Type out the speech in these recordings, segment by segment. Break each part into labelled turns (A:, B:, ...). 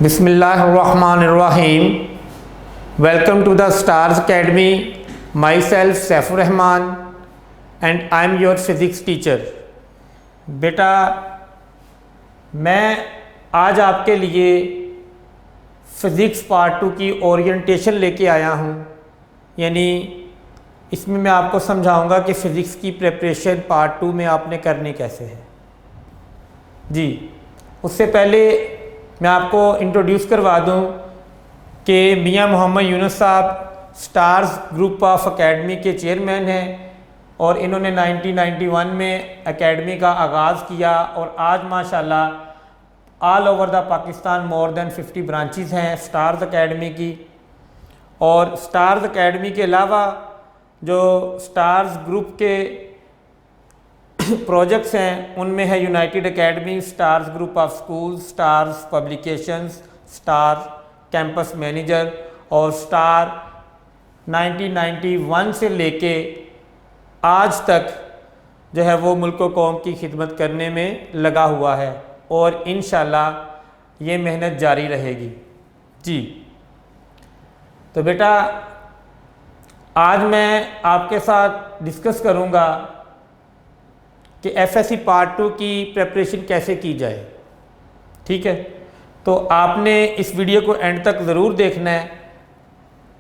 A: बिस्मिल्लाहिर्रहमानिर्रहीम। Welcome to the stars academy. Myself Saifur Rahman and I am your physics teacher. बेटा, मैं आज आपके लिए फ़िज़िक्स पार्ट 2 की ओरिएंटेशन लेके आया हूँ। यानी इसमें मैं आपको समझाऊंगा कि फ़िज़िक्स की प्रिपरेशन पार्ट 2 में आपने करनी कैसे है। जी, उससे पहले मैं आपको इंट्रोड्यूस करवा दूं कि मियां मोहम्मद यूनुस साहब स्टार्स ग्रुप ऑफ एकेडमी के चेयरमैन हैं और इन्होंने 1991 में एकेडमी का आगाज़ किया और आज माशाल्लाह all over the Pakistan more than 50 branches हैं स्टार्स एकेडमी की। और स्टार्स एकेडमी के अलावा जो स्टार्स ग्रुप के प्रोजेक्ट्स हैं उनमें है United academy, stars group of school, stars publications, star campus manager और स्टार 1991 से लेके आज तक जो है वो मुल्क व कौम की खिदमत करने में लगा हुआ है और इंशाल्लाह ये मेहनत जारी रहेगी। जी, तो बेटा आज मैं आपके साथ डिस्कस करूँगा कि एफएससी पार्ट 2 की प्रिपरेशन कैसे की जाए। ठीक है, तो आपने इस वीडियो को एंड तक ज़रूर देखना है।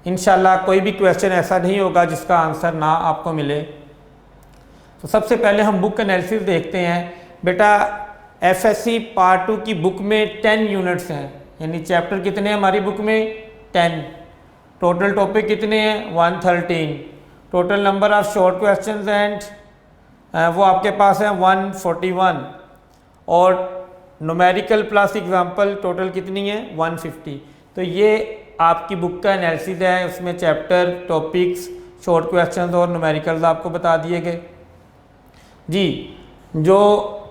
A: इंशाल्लाह कोई भी क्वेश्चन ऐसा नहीं होगा जिसका आंसर ना आपको मिले। तो सबसे पहले हम बुक एनालिसिस देखते हैं। बेटा, एफएससी पार्ट 2 की बुक में 10 यूनिट्स हैं, यानी चैप्टर कितने हैं हमारी बुक में? 10। टोटल टॉपिक कितने हैं? 113। Total number of short questions and वो आपके पास है 141 और न्यूमेरिकल प्लस एग्जाम्पल टोटल कितनी है? 150। तो ये आपकी बुक का एनालिसिस है, उसमें चैप्टर, टॉपिक्स, शॉर्ट क्वेश्चंस और न्यूमेरिकल्स आपको बता दिए गए। जी, जो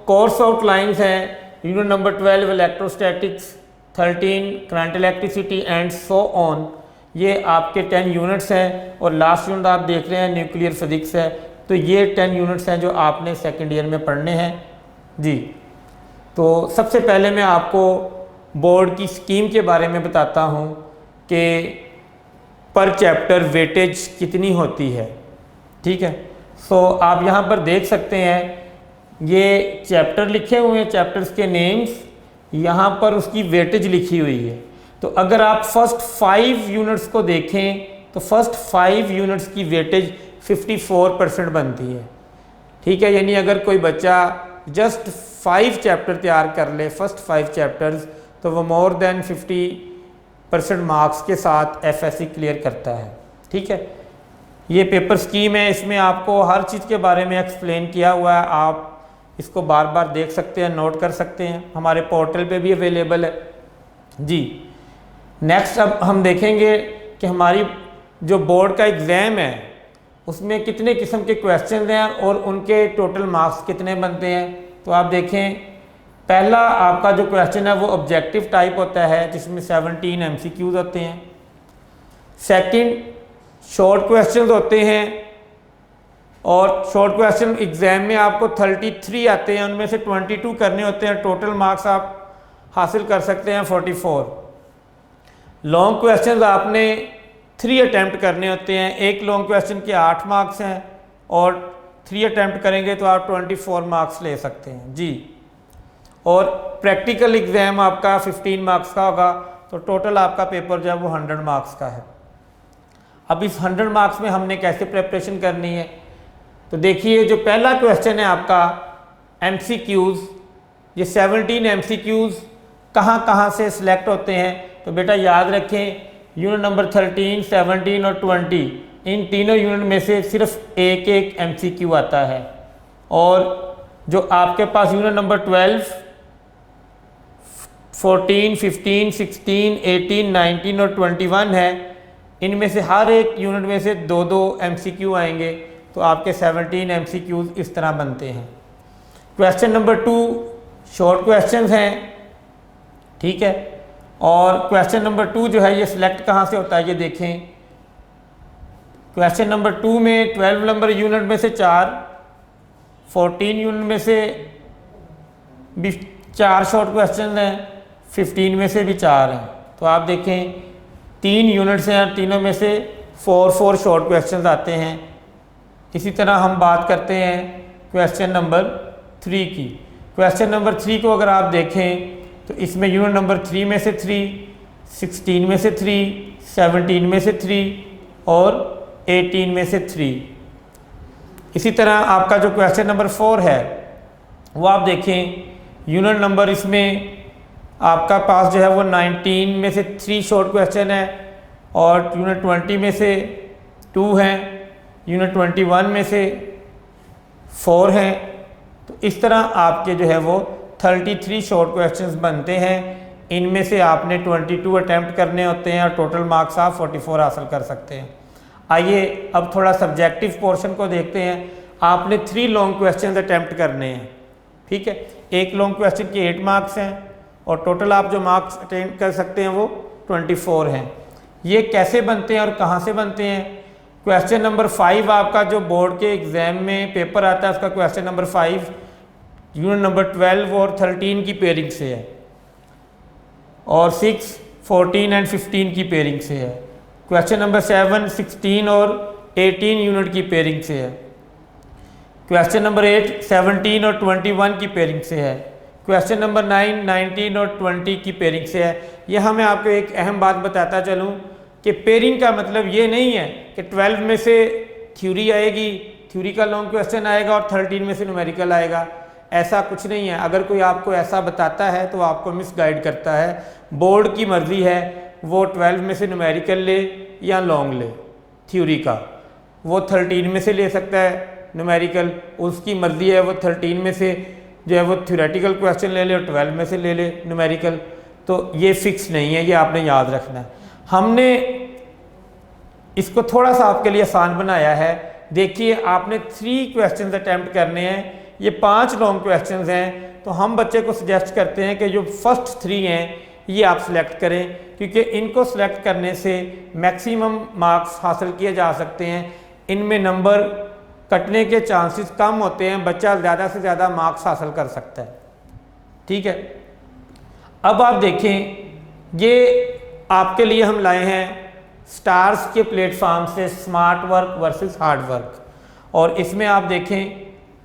A: कोर्स आउटलाइंस हैं, unit number 12 electrostatics, 13 current electricity and so on, ये आपके 10 यूनिट्स हैं और लास्ट यूनिट आप देख रहे हैं न्यूक्लियर फिजिक्स है। तो ये 10 यूनिट्स हैं जो आपने सेकेंड ईयर में पढ़ने हैं। जी, तो सबसे पहले मैं आपको बोर्ड की स्कीम के बारे में बताता हूँ कि पर चैप्टर वेटेज कितनी होती है। ठीक है, सो आप यहाँ पर देख सकते हैं ये चैप्टर लिखे हुए हैं, चैप्टर्स के नेम्स, यहाँ पर उसकी वेटेज लिखी हुई है। तो अगर आप फर्स्ट 5 यूनिट्स को देखें तो फर्स्ट 5 यूनिट्स की वेटेज 54% बनती है। ठीक है, यानी अगर कोई बच्चा जस्ट 5 चैप्टर तैयार कर ले, फर्स्ट 5 चैप्टर्स, तो वो मोर देन 50% मार्क्स के साथ एफएससी क्लियर करता है। ठीक है, ये पेपर स्कीम है, इसमें आपको हर चीज़ के बारे में एक्सप्लेन किया हुआ है। आप इसको बार बार देख सकते हैं, नोट कर सकते हैं, हमारे पोर्टल पे भी अवेलेबल है। जी, नेक्स्ट अब हम देखेंगे कि हमारी जो बोर्ड का एग्ज़ाम है उसमें कितने किस्म के क्वेश्चन हैं और उनके टोटल मार्क्स कितने बनते हैं। तो आप देखें, पहला आपका जो क्वेश्चन है वो ऑब्जेक्टिव टाइप होता है जिसमें 17 एमसीक्यूज होते हैं। सेकंड, शॉर्ट क्वेश्चन होते हैं और शॉर्ट क्वेश्चन एग्जाम में आपको 33 आते हैं, उनमें से 22 करने होते हैं। टोटल मार्क्स आप हासिल कर सकते हैं 44। लॉन्ग क्वेश्चन आपने 3 अटैम्प्ट करने होते हैं। एक लॉन्ग क्वेश्चन के 8 मार्क्स हैं और 3 अटैम्प्ट करेंगे तो आप 24 मार्क्स ले सकते हैं। जी, और प्रैक्टिकल एग्ज़ाम आपका 15 मार्क्स का होगा, तो टोटल आपका पेपर जो है वो 100 मार्क्स का है। अब इस 100 मार्क्स में हमने कैसे प्रिपरेशन करनी है, तो देखिए जो पहला क्वेश्चन है आपका एमसीक्यूज़, ये 17 एमसीक्यूज़ कहाँ कहाँ से सिलेक्ट होते हैं। तो बेटा याद रखें, यूनिट नंबर 13, 17 और 20, इन तीनों यूनिट में से सिर्फ एक एक एमसीक्यू आता है। और जो आपके पास यूनिट नंबर 12, 14, 15, 16, 18, 19 और 21 है, इनमें से हर एक यूनिट में से 2-2 एमसीक्यू आएंगे। तो आपके 17 एमसीक्यूज इस तरह बनते हैं। क्वेश्चन नंबर 2 शॉर्ट क्वेश्चंस हैं। ठीक है, और क्वेश्चन नंबर 2 जो है ये सिलेक्ट कहाँ से होता है, ये देखें। क्वेश्चन नंबर 2 में 12 नंबर यूनिट में से 4, 14 यूनिट में से 4 शॉर्ट क्वेश्चन हैं, 15 में से भी 4 हैं, तो आप देखें 3 यूनिट्स हैं, तीनों में से 4 शॉर्ट क्वेश्चन आते हैं। इसी तरह हम बात करते हैं क्वेश्चन नंबर 3 की। क्वेश्चन नंबर 3 को अगर आप देखें तो इसमें यूनिट नंबर 3 में से 3, 16 में से 3, 17 में से 3 और 18 में से 3। इसी तरह आपका जो क्वेश्चन नंबर 4 है वो आप देखें यूनिट नंबर इसमें आपका पास जो है वो 19 में से 3 शॉर्ट क्वेश्चन है और यूनिट 20 में से 2 हैं, यूनिट 21 में से 4 हैं। तो इस तरह आपके जो है वो 33 शॉर्ट क्वेश्चंस बनते हैं। इनमें से आपने 22 अटैम्प्ट करने होते हैं और टोटल मार्क्स आप 44 हासिल कर सकते हैं। आइए अब थोड़ा सब्जेक्टिव पोर्शन को देखते हैं। आपने 3 लॉन्ग क्वेश्चंस अटैम्प्ट करने हैं, ठीक है। एक लॉन्ग क्वेश्चन के 8 मार्क्स हैं और टोटल आप जो मार्क्स अटेम्प्ट कर सकते हैं वो 24 हैं। ये कैसे बनते हैं और कहाँ से बनते हैं? क्वेश्चन नंबर 5 आपका जो बोर्ड के एग्ज़ाम में पेपर आता है उसका क्वेश्चन नंबर 5 यूनिट नंबर 12 और 13 की पेयरिंग से है और 6, 14 एंड 15 की पेयरिंग से है। क्वेश्चन नंबर 7, 16 और 18 यूनिट की पेयरिंग से है। क्वेश्चन नंबर 8, 17 और 21 की पेयरिंग से है। क्वेश्चन नंबर 9, 19 और 20 की पेयरिंग से है। यह मैं आपको एक अहम बात बताता चलूँ कि पेयरिंग का मतलब ये नहीं है कि 12 में से थ्योरी आएगी, थ्योरी का लॉन्ग क्वेश्चन आएगा और 13 में से न्यूमेरिकल आएगा। ऐसा कुछ नहीं है। अगर कोई आपको ऐसा बताता है तो आपको मिसगाइड करता है। बोर्ड की मर्ज़ी है वो 12 में से न्यूमेरिकल ले या लॉन्ग ले। थ्योरी का वो 13 में से ले सकता है न्यूमेरिकल, उसकी मर्ज़ी है। वो 13 में से जो है वो थ्योरेटिकल क्वेश्चन ले ले और 12 में से ले ले न्यूमेरिकल। तो ये फिक्स नहीं है, ये आपने याद रखना है। हमने इसको थोड़ा सा आपके लिए आसान बनाया है। देखिए आपने 3 क्वेश्चन अटैम्प्ट करने हैं, ये 5 लॉन्ग क्वेश्चंस हैं। तो हम बच्चे को सजेस्ट करते हैं कि जो फर्स्ट 3 हैं ये आप सिलेक्ट करें, क्योंकि इनको सिलेक्ट करने से मैक्सिमम मार्क्स हासिल किए जा सकते हैं। इनमें नंबर कटने के चांसेस कम होते हैं, बच्चा ज़्यादा से ज़्यादा मार्क्स हासिल कर सकता है, ठीक है। अब आप देखें ये आपके लिए हम लाए हैं स्टार्स के प्लेटफॉर्म से smart work versus hard work, और इसमें आप देखें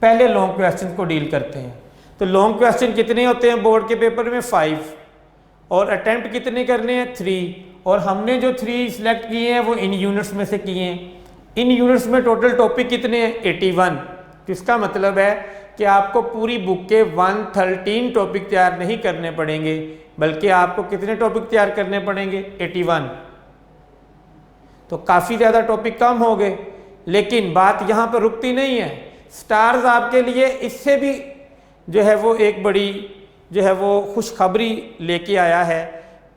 A: पहले लॉन्ग क्वेश्चन को डील करते हैं। तो लॉन्ग क्वेश्चन कितने होते हैं बोर्ड के पेपर में? 5 और अटेम्प्ट कितने करने हैं? 3। और हमने जो 3 सिलेक्ट किए हैं वो इन यूनिट्स में से किए हैं। इन यूनिट्स में टोटल टॉपिक कितने हैं? 81। इसका मतलब है कि आपको पूरी बुक के 113 टॉपिक तैयार नहीं करने पड़ेंगे, बल्कि आपको कितने टॉपिक तैयार करने पड़ेंगे? 81। तो काफ़ी ज़्यादा टॉपिक कम हो गए। लेकिन बात यहाँ पर रुकती नहीं है। स्टार्स आपके लिए इससे भी जो है वो एक बड़ी जो है वो खुशखबरी लेके आया है,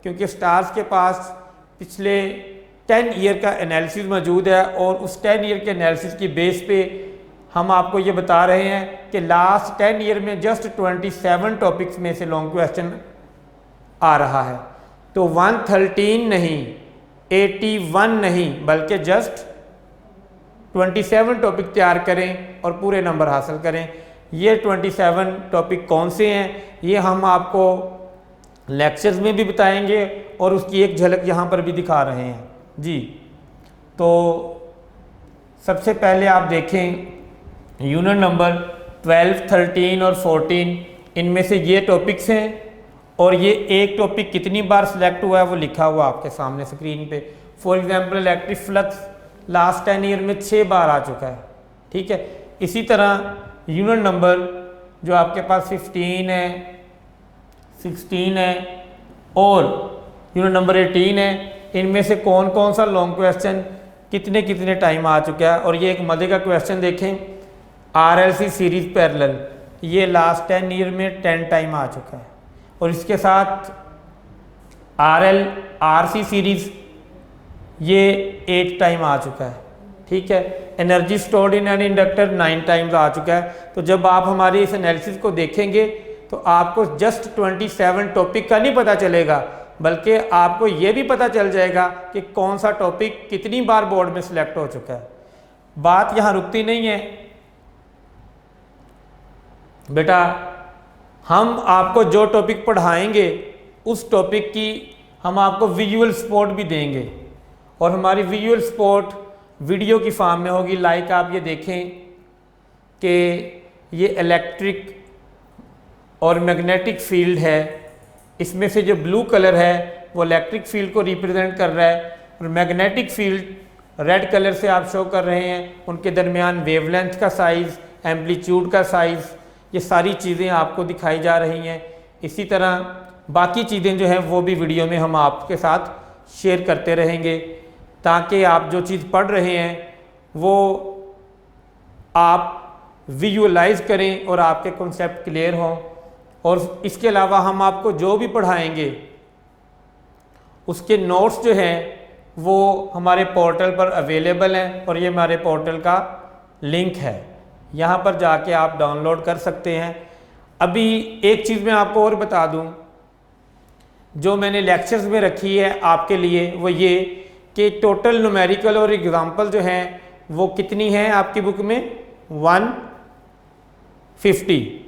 A: क्योंकि स्टार्स के पास पिछले 10 ईयर का एनालिसिस मौजूद है और उस 10 ईयर के एनालिसिस की बेस पे हम आपको ये बता रहे हैं कि लास्ट 10 ईयर में जस्ट 27 टॉपिक्स में से लॉन्ग क्वेश्चन आ रहा है। तो 113 नहीं, 81 नहीं, बल्कि जस्ट 27 टॉपिक तैयार करें और पूरे नंबर हासिल करें। ये 27 टॉपिक कौन से हैं ये हम आपको लेक्चर्स में भी बताएंगे और उसकी एक झलक यहाँ पर भी दिखा रहे हैं जी। तो सबसे पहले आप देखें यूनिट नंबर 12, 13 और 14, इनमें से ये टॉपिक्स हैं और ये एक टॉपिक कितनी बार सिलेक्ट हुआ है वो लिखा हुआ आपके सामने स्क्रीन पे। For example electric flux last 10 year में 6 बार आ चुका है, ठीक है। इसी तरह यूनिट नंबर जो आपके पास 15 है, 16 है और यूनिट नंबर 18 है, इनमें से कौन कौन सा लॉन्ग क्वेश्चन कितने कितने टाइम आ चुका है। और ये एक मजे का क्वेश्चन देखें, RLC सीरीज पैरेलल, ये लास्ट 10 ईयर में 10 टाइम आ चुका है। और इसके साथ RC सीरीज ये 8 टाइम आ चुका है, ठीक है। Energy stored in an inductor 9 times आ चुका है। तो जब आप हमारी इस एनालिसिस को देखेंगे तो आपको जस्ट 27 टॉपिक का नहीं पता चलेगा, बल्कि आपको ये भी पता चल जाएगा कि कौन सा टॉपिक कितनी बार बोर्ड में सिलेक्ट हो चुका है। बात यहाँ रुकती नहीं है बेटा, हम आपको जो टॉपिक पढ़ाएंगे उस टॉपिक की हम आपको विजुअल सपोर्ट भी देंगे, और हमारी विजुअल सपोर्ट वीडियो की फॉर्म में होगी। लाइक आप ये देखें कि ये इलेक्ट्रिक और मैग्नेटिक फील्ड है, इसमें से जो ब्लू कलर है वो इलेक्ट्रिक फील्ड को रिप्रेजेंट कर रहा है, और मैग्नेटिक फील्ड रेड कलर से आप शो कर रहे हैं। उनके दरमियान वेवलेंथ का साइज़, एम्पलीट्यूड का साइज़, ये सारी चीज़ें आपको दिखाई जा रही हैं। इसी तरह बाकी चीज़ें जो हैं वो भी वीडियो में हम आपके साथ शेयर करते रहेंगे, ताकि आप जो चीज़ पढ़ रहे हैं वो आप विजुअलाइज करें और आपके कॉन्सेप्ट क्लियर हों। और इसके अलावा हम आपको जो भी पढ़ाएंगे उसके नोट्स जो हैं वो हमारे पोर्टल पर अवेलेबल हैं, और ये हमारे पोर्टल का लिंक है, यहाँ पर जाके आप डाउनलोड कर सकते हैं। अभी एक चीज़ मैं आपको और बता दूं, जो मैंने लेक्चर्स में रखी है आपके लिए, वो ये कि टोटल न्यूमेरिकल और एग्जाम्पल जो हैं वो कितनी हैं आपकी बुक में 150,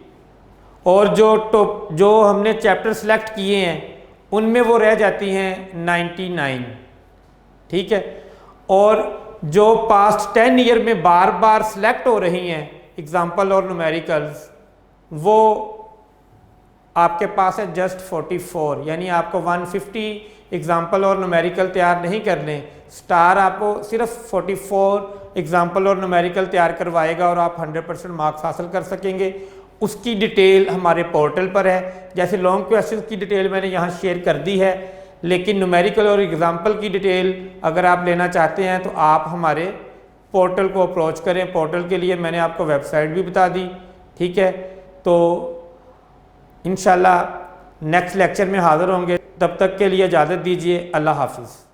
A: और जो हमने चैप्टर सेलेक्ट किए हैं उनमें वो रह जाती हैं 99, ठीक है। और जो पास्ट 10 ईयर में बार बार सिलेक्ट हो रही हैं एग्जाम्पल और न्यूमेरिकल्स, वो आपके पास है जस्ट 44, यानी आपको 150 एग्जाम्पल और न्यूमेरिकल तैयार नहीं करने। स्टार आपको सिर्फ 44 एग्जाम्पल और न्यूमेरिकल तैयार करवाएगा और आप 100% मार्क्स हासिल कर सकेंगे। उसकी डिटेल हमारे पोर्टल पर है। जैसे लॉन्ग क्वेश्चन की डिटेल मैंने यहाँ शेयर कर दी है, लेकिन न्यूमेरिकल और एग्जाम्पल की डिटेल अगर आप लेना चाहते हैं तो आप हमारे पोर्टल को अप्रोच करें। पोर्टल के लिए मैंने आपको वेबसाइट भी बता दी, ठीक है। तो इंशाल्लाह नेक्स्ट लेक्चर में हाज़िर होंगे, तब तक के लिए इजाज़त दीजिए। अल्लाह हाफिज़।